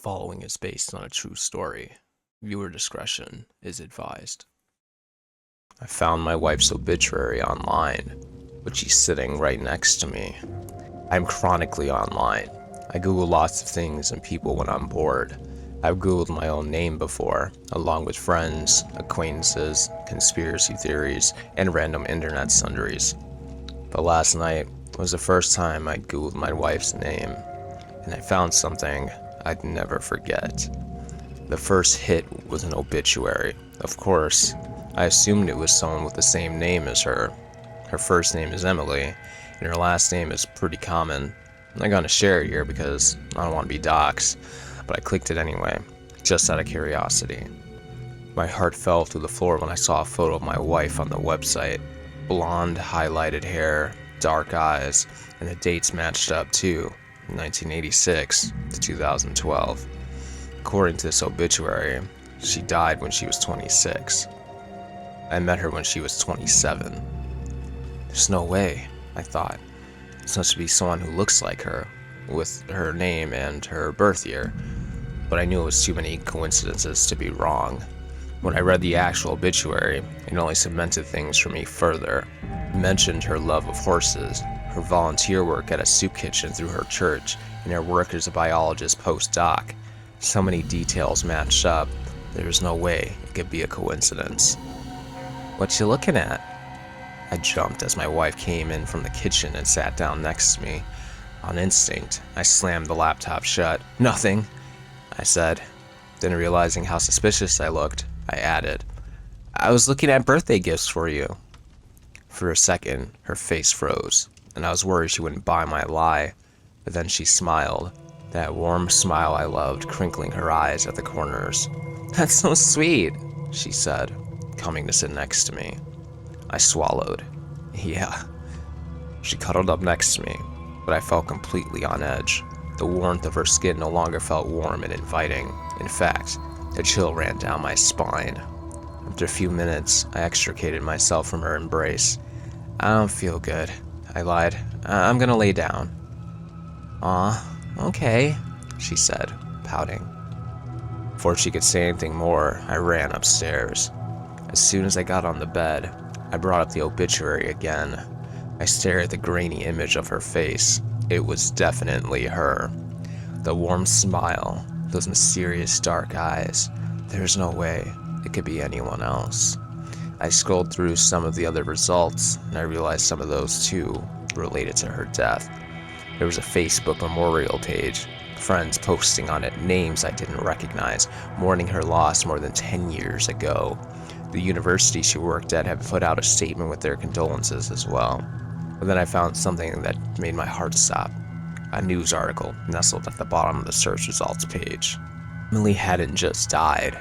Following is based on a true story. Viewer discretion is advised. I found my wife's obituary online, but she's sitting right next to me. I'm chronically online. I Google lots of things and people when I'm bored. I've Googled my own name before, along with friends, acquaintances, conspiracy theories, and random internet sundries. But last night was the first time I'd Googled my wife's name, and I found something I'd never forget. The first hit was an obituary. Of course, I assumed it was someone with the same name as her. Her first name is Emily, and her last name is pretty common. I'm not gonna share it here because I don't want to be doxxed, but I clicked it anyway, just out of curiosity. My heart fell through the floor when I saw a photo of my wife on the website. Blonde, highlighted hair, dark eyes, and the dates matched up too, 1986 to 2012. According to this obituary, she died when she was 26. I met her when she was 27. There's no way, I thought. This must be someone who looks like her, with her name and her birth year. But I knew it was too many coincidences to be wrong. When I read the actual obituary, it only cemented things for me further. It mentioned her love of horses, her volunteer work at a soup kitchen through her church, and her work as a biologist post-doc. So many details matched up, there was no way it could be a coincidence. "What you looking at?" I jumped as my wife came in from the kitchen and sat down next to me. On instinct, I slammed the laptop shut. "Nothing," I said. Then realizing how suspicious I looked, I added, "I was looking at birthday gifts for you." For a second, her face froze, and I was worried she wouldn't buy my lie, but then she smiled, that warm smile I loved, crinkling her eyes at the corners. "That's so sweet," she said, coming to sit next to me. I swallowed. "Yeah." She cuddled up next to me, but I felt completely on edge. The warmth of her skin no longer felt warm and inviting. In fact, a chill ran down my spine. After a few minutes, I extricated myself from her embrace. "I don't feel good," I lied. "I'm gonna lay down." "Aw, okay," she said, pouting. Before she could say anything more, I ran upstairs. As soon as I got on the bed, I brought up the obituary again. I stared at the grainy image of her face. It was definitely her. The warm smile, those mysterious dark eyes. There's no way it could be anyone else. I scrolled through some of the other results, and I realized some of those too related to her death. There was a Facebook memorial page, friends posting on it names I didn't recognize, mourning her loss more than 10 years ago. The university she worked at had put out a statement with their condolences as well. But then I found something that made my heart stop. A news article nestled at the bottom of the search results page. Emily hadn't just died,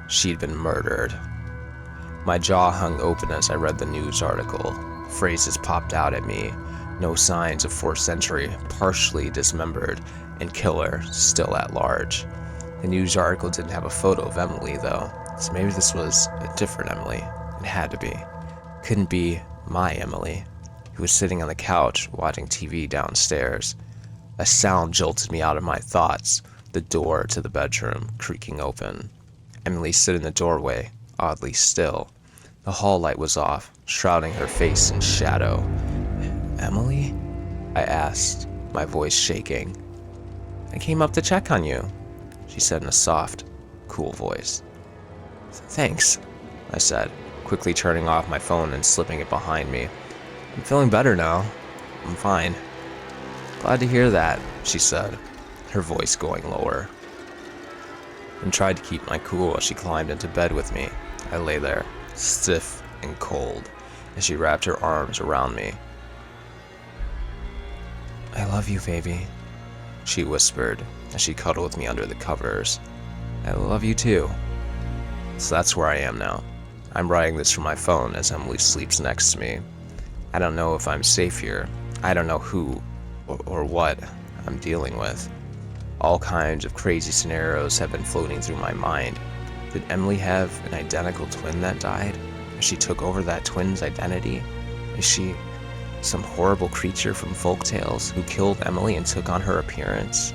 she'd been murdered. My jaw hung open as I read the news article. Phrases popped out at me. No signs of 4th century, partially dismembered, and killer still at large. The news article didn't have a photo of Emily though, so maybe this was a different Emily. It had to be. Couldn't be my Emily, who was sitting on the couch watching TV downstairs. A sound jolted me out of my thoughts, the door to the bedroom creaking open. Emily stood in the doorway, oddly still. The hall light was off, shrouding her face in shadow. "Emily?" I asked, my voice shaking. "I came up to check on you," she said in a soft, cool voice. "Thanks," I said, quickly turning off my phone and slipping it behind me. "I'm feeling better now. I'm fine." "Glad to hear that," she said, her voice going lower. And tried to keep my cool as she climbed into bed with me. I lay there, stiff and cold, as she wrapped her arms around me. "I love you, baby," she whispered as she cuddled with me under the covers. "I love you too." So that's where I am now. I'm writing this from my phone as Emily sleeps next to me. I don't know if I'm safe here. I don't know who or what I'm dealing with. All kinds of crazy scenarios have been floating through my mind. Did Emily have an identical twin that died? She took over that twin's identity? Is she some horrible creature from folktales who killed Emily and took on her appearance?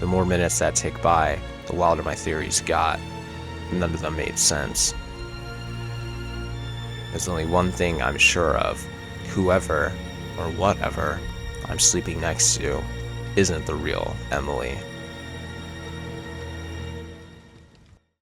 The more minutes that tick by, the wilder my theories got. None of them made sense. There's only one thing I'm sure of. Whoever, or whatever, I'm sleeping next to isn't the real Emily.